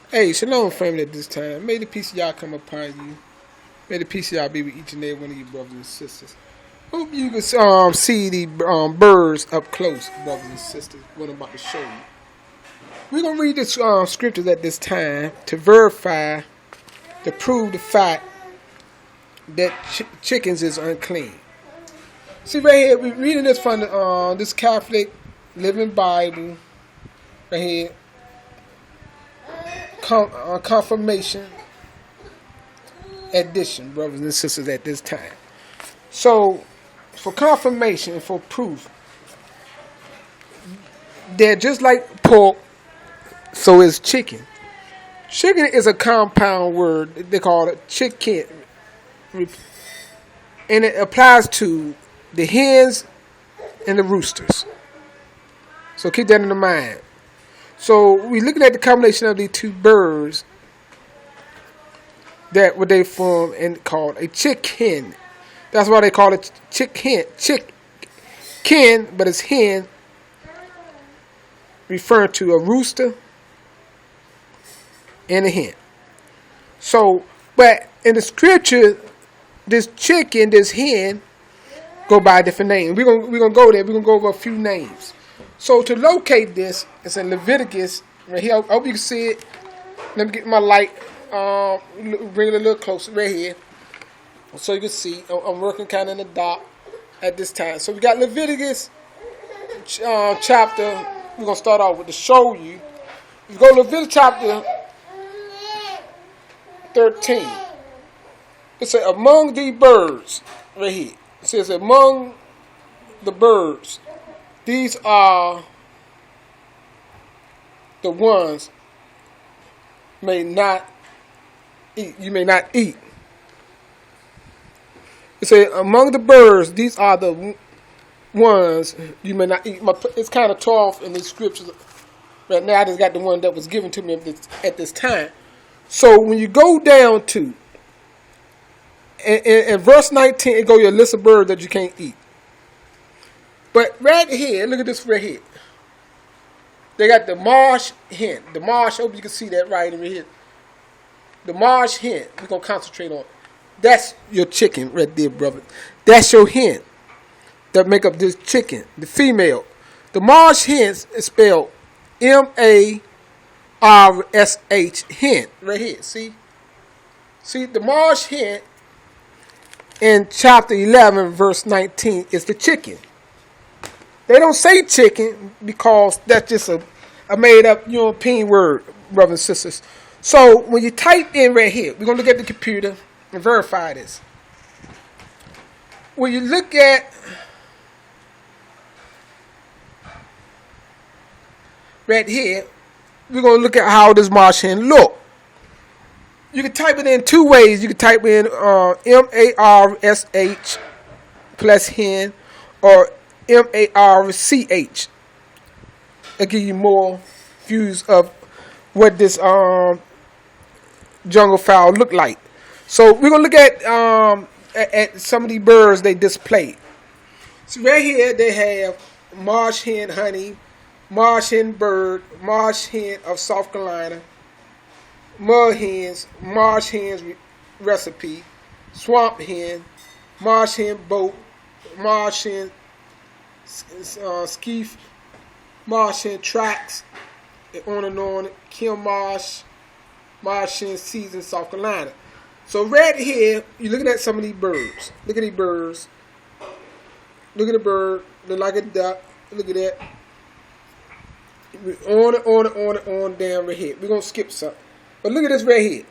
Hey, shalom, family. At this time, may the peace of y'all come upon you. May the peace of y'all be with each and every one of you, brothers and sisters. Hope you can see the birds up close, brothers and sisters. What I'm about to show you. We're gonna read this scriptures at this time to verify, to prove the fact that chickens is unclean. See right here, we're reading this from this Catholic Living Bible right here. Confirmation edition, brothers and sisters, at this time. So, for confirmation and for proof, they're just like pork, so is chicken. Chicken is a compound word. They call it chicken, and it applies to the hens and the roosters. So keep that in mind. So we're looking at the combination of these two birds that what they form and called a chicken. That's why they call it chicken, but it's hen, referring to a rooster and a hen. So, but in the scripture, this chicken, this hen, go by a different name. We're gonna go there. We're gonna go over a few names. So to locate this, it's in Leviticus right here. I hope you can see it. Let me get my light. Bring it a little closer right here, so you can see. I'm working kind of in the dark at this time. So we got Leviticus chapter. We're gonna start off with to show you. You go to Leviticus chapter 13. It says among the birds right here. It says among the birds. These are the ones may not eat. You may not eat. It says among the birds, these are the ones you may not eat. It's kind of tore off in the scriptures. Right now, I just got the one that was given to me at this time. So when you go down to in verse 19, it goes your list of birds that you can't eat. But right here, look at this right here. They got the marsh hen. The marsh, I hope you can see that right over here. The marsh hen, we're going to concentrate on. That's your chicken right there, brother. That's your hen that make up this chicken, the female. The marsh hen is spelled M-A-R-S-H, hen, right here, see? See, the marsh hen in chapter 11, verse 19, is the chicken. They don't say chicken because that's just a made-up European word, brothers and sisters. So when you type in right here, we're going to look at the computer and verify this. When you look at right here, we're going to look at how this marsh hen look. You can type it in two ways. You can type in M-A-R-S-H plus hen or M-A-R-C-H. It'll give you more views of what this jungle fowl look like. So we're gonna look at some of the birds they display. So right here they have marsh hen honey, marsh hen bird, marsh hen of South Carolina, marsh hens recipe, swamp hen, marsh hen boat, marsh hen skeef, marsh hen tracks, and on, kill marsh hen season, South Carolina. So right here, you're looking at some of these birds. Look at these birds. Look at the bird. Look like a duck. Look at that. On down right here. We're going to skip some. But look at this right here.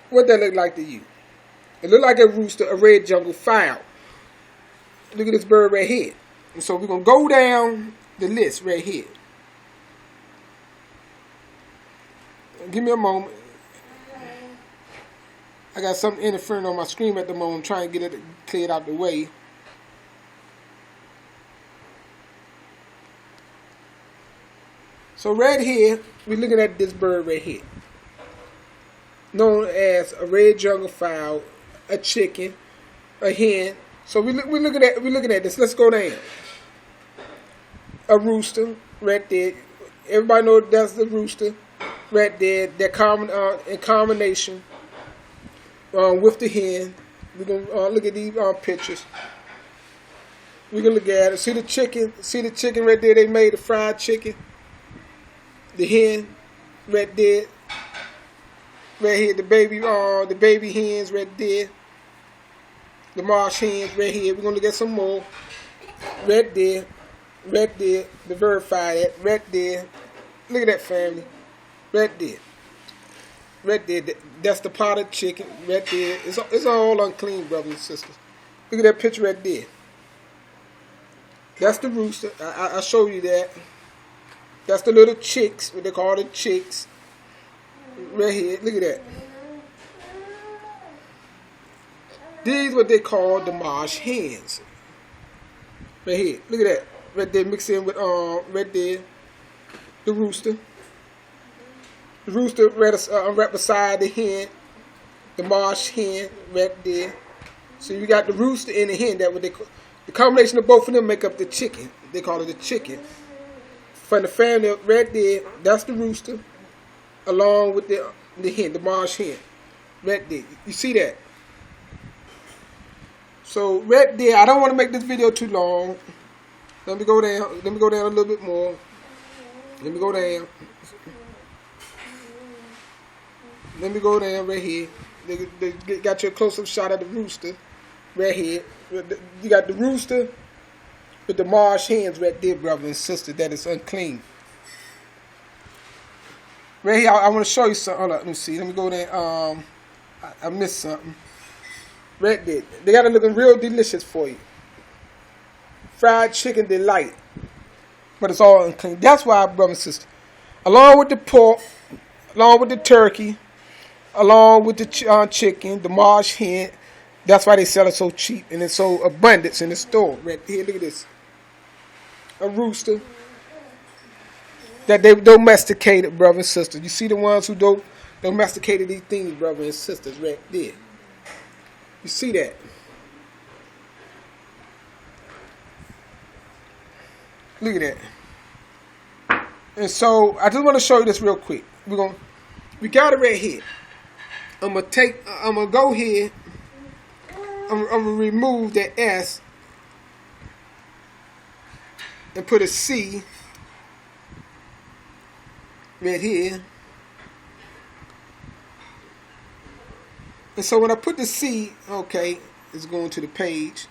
What that look like to you? It look like a rooster, a red jungle fowl. Look at this bird right here. And so we're going to go down the list right here. Give me a moment. I got something interfering on my screen at the moment. I'm trying to get it cleared out the way. So right here, we're looking at this bird right here. Known as a red jungle fowl, a chicken, a hen. So we're looking at this. Let's go down. A rooster right there. Everybody knows that's the rooster. right there. That in combination with the hen. We're gonna look at these pictures. We're gonna look at it. See the chicken. See the chicken right there. They made the fried chicken. The hen right there. Right here, the baby hens right there. The marsh hens right here. We're gonna look at some more. Right there. Right there. To verify that. Right there. Look at that, family. Right there. Right there. That's the potted chicken. Right there. It's all unclean, brothers and sisters. Look at that picture right there. That's the rooster. I'll show you that. That's the little chicks, what they call the chicks. Right here. Look at that. These what they call the marsh hens. Right here. Look at that. Right there mixed in with right there. The rooster. The rooster right beside the hen. The marsh hen right there. So you got the rooster and the hen. That what they call. The combination of both of them make up the chicken. They call it the chicken. From the family right there, that's the rooster. Along with the hen, the marsh hen. Right there. You see that? So right there, I don't want to make this video too long. Let me go down. Let me go down a little bit more. Let me go down. Let me go down right here. They got you a close-up shot of the rooster. Right here. You got the rooster with the marsh hens right there, brother and sister. That is unclean. Right here, I want to show you something. Hold on, let me see. Let me go there. I missed something. Right there. They got it looking real delicious for you. Fried chicken delight. But it's all unclean. That's why, brother and sister. Along with the pork, along with the turkey, along with the chicken, the marsh hen. That's why they sell it so cheap and it's so abundant in the store. Right here, look at this. A rooster that they domesticated, brother and sister. You see the ones who domesticated these things, brother and sisters, right there. You see that? Look at that. And so I just want to show you this real quick. We got it right here. I'm gonna go here. I'm going to remove the S and put a C right here. And so when I put the C, okay, it's going to the page.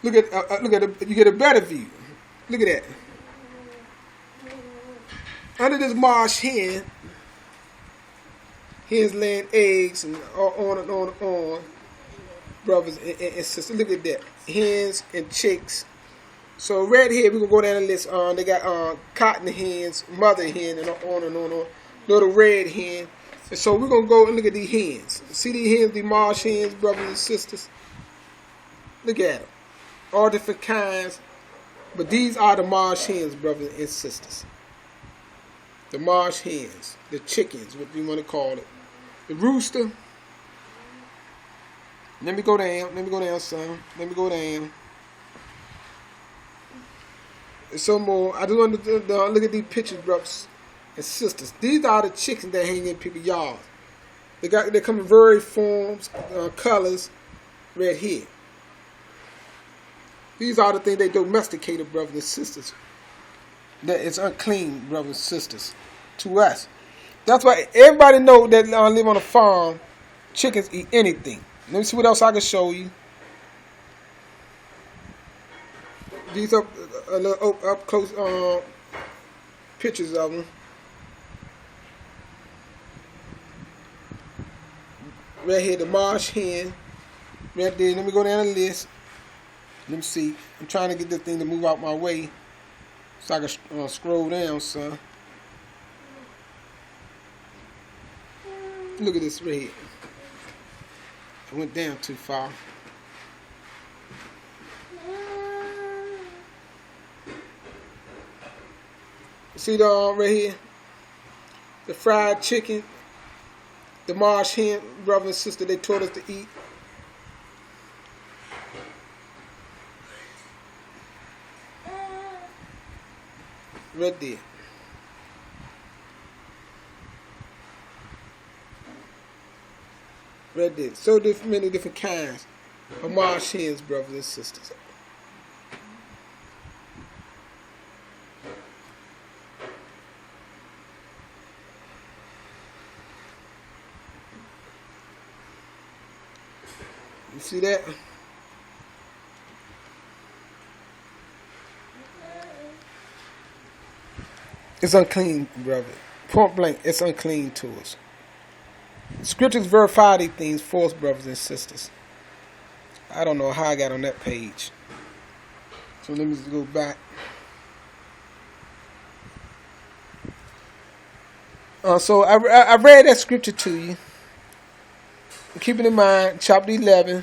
Look at you get a better view. Look at that. Under this marsh hen, hens laying eggs and on and on and on. Brothers and sisters, look at that. Hens and chicks. So right here, we're going to go down the list. They got cotton hens, mother hen, and on and on and on. Little red hen. And so we're going to go and look at these hens. See these hens, these marsh hens, brothers and sisters? Look at them. All different kinds. But these are the marsh hens, brothers and sisters. The marsh hens. The chickens, what you want to call it. The rooster. Let me go down. Let me go down, son. Let me go down. There's some more. I just want to look at these pictures, brothers and sisters. These are the chickens that hang in people's yards. They come in various forms, colors, right here. These are the things they domesticated, brothers and sisters. That is unclean, brothers and sisters, to us. That's why everybody know that live on a farm. Chickens eat anything. Let me see what else I can show you. These up close pictures of them. Right here, the marsh hen. Right there. Let me go down the list. Let me see. I'm trying to get this thing to move out my way so I can scroll down, son. Look at this right here. I went down too far. See the right here? The fried chicken. The marsh hen, brother and sister, they taught us to eat. Right there. Right there. Many different kinds of marsh hens, brothers and sisters. You see that? It's unclean, brother. Point blank, it's unclean to us. Scriptures verify these things for us, brothers and sisters. I don't know how I got on that page. So let me just go back. So I read that scripture to you. Keeping in mind, chapter 11,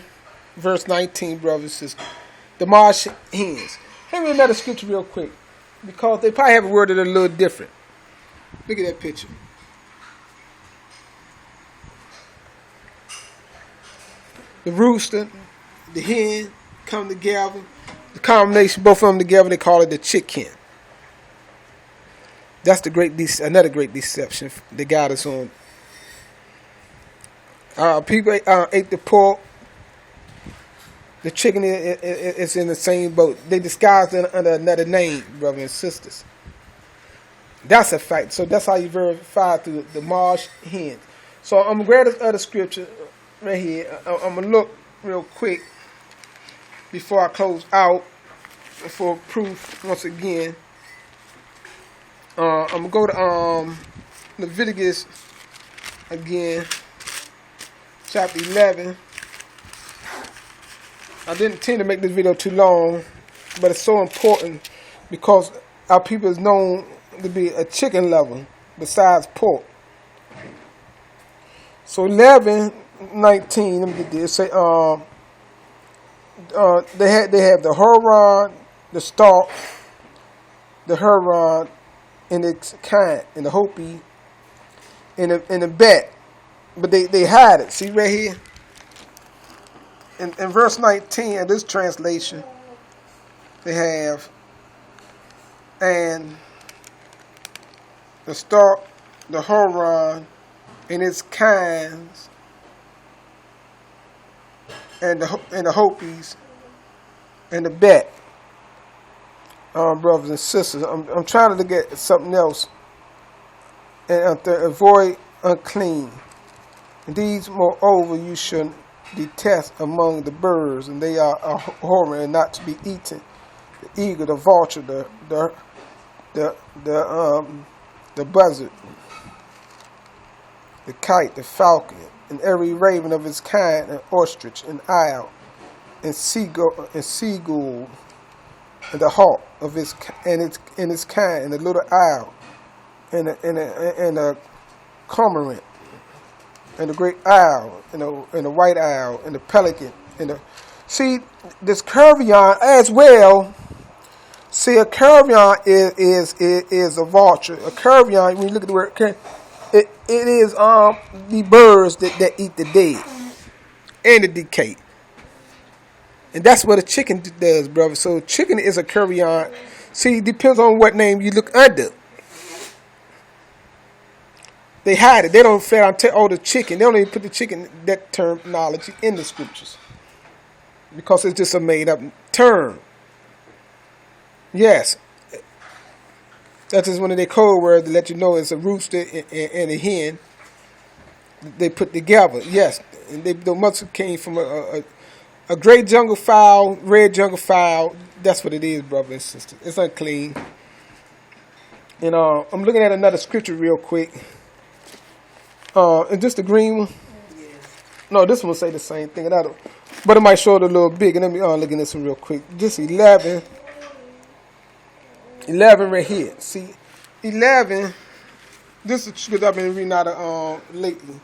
verse 19, brothers and sisters. The marsh hens. Let me read another scripture real quick, because they probably have a word that a little different. Look at that picture. The rooster, the hen come together. The combination, both of them together, they call it the chicken. That's another great deception that got us on. People ate the pork. The chicken is in the same boat. They disguised it under another name, brothers and sisters. That's a fact. So that's how you verify through the marsh hens. So I'm going to grab this other scripture right here. I'm going to look real quick before I close out for proof once again. I'm going to go to Leviticus again, chapter 11. I didn't intend to make this video too long, but it's so important because our people is known to be a chicken lover besides pork. So 11:19, let me get this. Say they have the Huron, the Stark, the Huron, and its kind, and the Hopi, and the Bet, but they hide it. See right here. In verse 19 of this translation, they have, and the Stark, the Huron, and its kinds, and the Hopis, and the Bet. Brothers and sisters, I'm trying to get something else, and to avoid unclean. And these, moreover, you should detest among the birds, and they are horror and not to be eaten: the eagle, the vulture, the buzzard, the kite, the falcon, and every raven of its kind, and ostrich, and owl, and seagull, and the hawk of its kind, and the little owl, and the cormorant, and the great owl, and the white owl, and the pelican, see this curvion as well. See, a curvion is a vulture. A curvion, when you look at the word, it is the birds that eat the dead and the decay. And that's what a chicken does, brother. So chicken is a curvion. See, it depends on what name you look under. They hide it. They don't fair on the chicken. They don't even put the chicken, that terminology, in the scriptures, because it's just a made-up term. Yes, that's just one of their code words to let you know it's a rooster and a hen. They put together. Yes, and the mother came from a gray jungle fowl, red jungle fowl. That's what it is, brother and sister. It's unclean. And I'm looking at another scripture real quick. Is this the green one? Yes. No, this one will say the same thing. But it might show it a little big. And let me look at this one real quick. This 11 right here. See, 11. This is what I've been reading out of lately.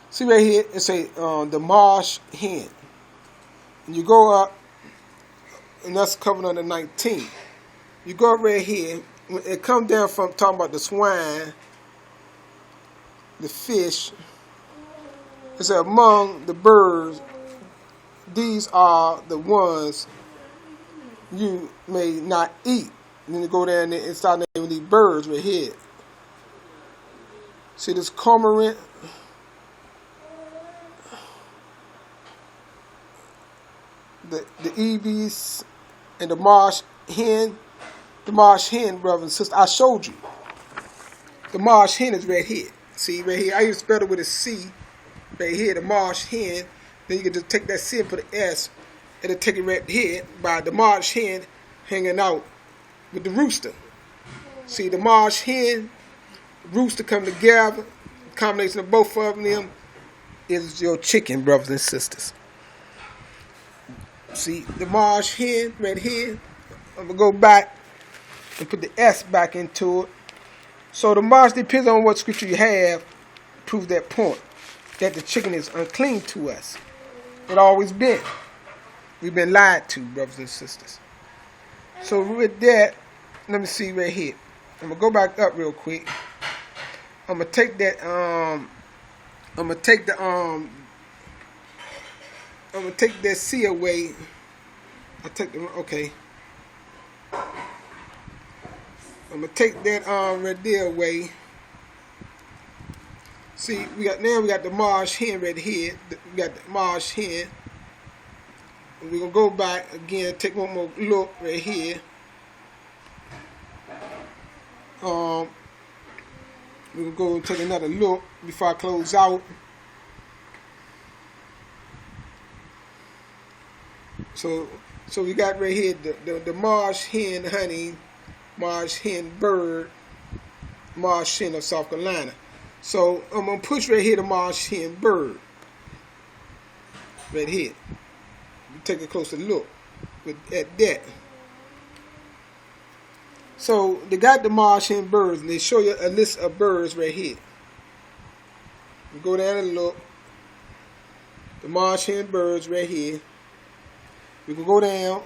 See right here, it say the marsh hen. And you go up, and that's covered under 19. You go up right here. It comes down from talking about the swine, the fish. It said among the birds, these are the ones you may not eat. And then you go down there and start naming these birds right here. See this cormorant? the EBs and the marsh hen. The marsh hen, brothers and sisters, I showed you. The marsh hen is right here. See, right here. I used to spell it with a C. Right here, the marsh hen. Then you can just take that C and put an S. It'll take it right here by the marsh hen hanging out with the rooster. See, the marsh hen, rooster come together. The combination of both of them is your chicken, brothers and sisters. See, the marsh hen right here. I'm going to go back and put the S back into it. So the marsh depends on what scripture you have, proves that point, that the chicken is unclean to us. It always been. We've been lied to, brothers and sisters. So with that, let me see right here. I'm gonna go back up real quick. I'm gonna take that. I'm gonna take that C away. Okay. I'm gonna take that right there away. See, we got the marsh hen right here. We got the marsh hen. We're gonna go back again, take one more look right here. We're gonna go and take another look before I close out. So we got right here the marsh hen honey, marsh hen bird, marsh hen of South Carolina. So I'm gonna push right here the marsh hen bird. Right here. Take a closer look at that. So they got the marsh hen birds, and they show you a list of birds right here. You go down and look. The marsh hen birds right here. We can go down.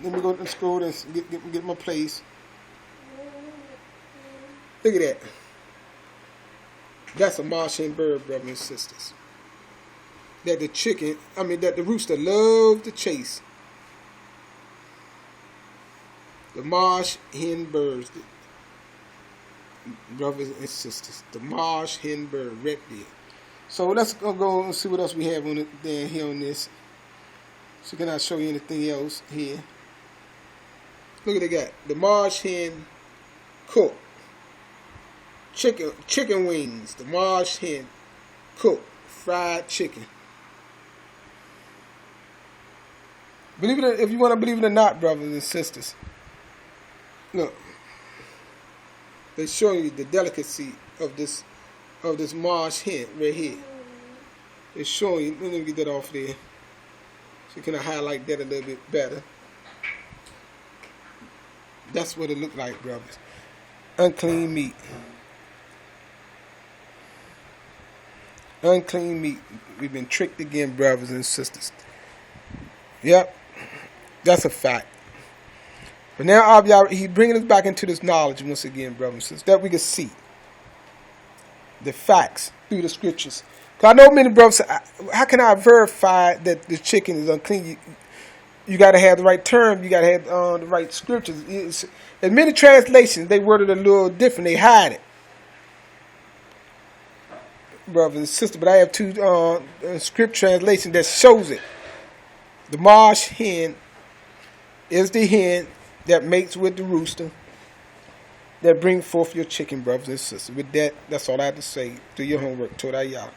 Let me go and scroll and get my place. Look at that. That's a marsh hen bird, brothers and sisters. That the rooster loves to chase. The marsh hen birds, brothers and sisters. The marsh hen bird right there. So let's go and see what else we have on it down here on this. So can I show you anything else here? Look at they got the marsh hen cook. Chicken wings. The marsh hen cook fried chicken. Believe it, if you want to believe it or not, brothers and sisters. Look, they're showing you the delicacy of this marsh hen right here. They're showing you. Let me get that off there, so you can highlight that a little bit better. That's what it looked like, brothers. Unclean meat. Unclean meat. We've been tricked again, brothers and sisters. Yep, that's a fact. But now he's bringing us back into this knowledge once again, brothers and sisters, that we can see the facts through the scriptures. Because I know many brothers say, how can I verify that the chicken is unclean? You got to have the right term. You got to have the right scriptures. In many translations, they worded it a little different. They hide it, brothers and sisters. But I have two script translations that shows it. The marsh hen is the hen that mates with the rooster that bring forth your chicken, brothers and sisters. With that, that's all I have to say. Do your homework. Toda y'all.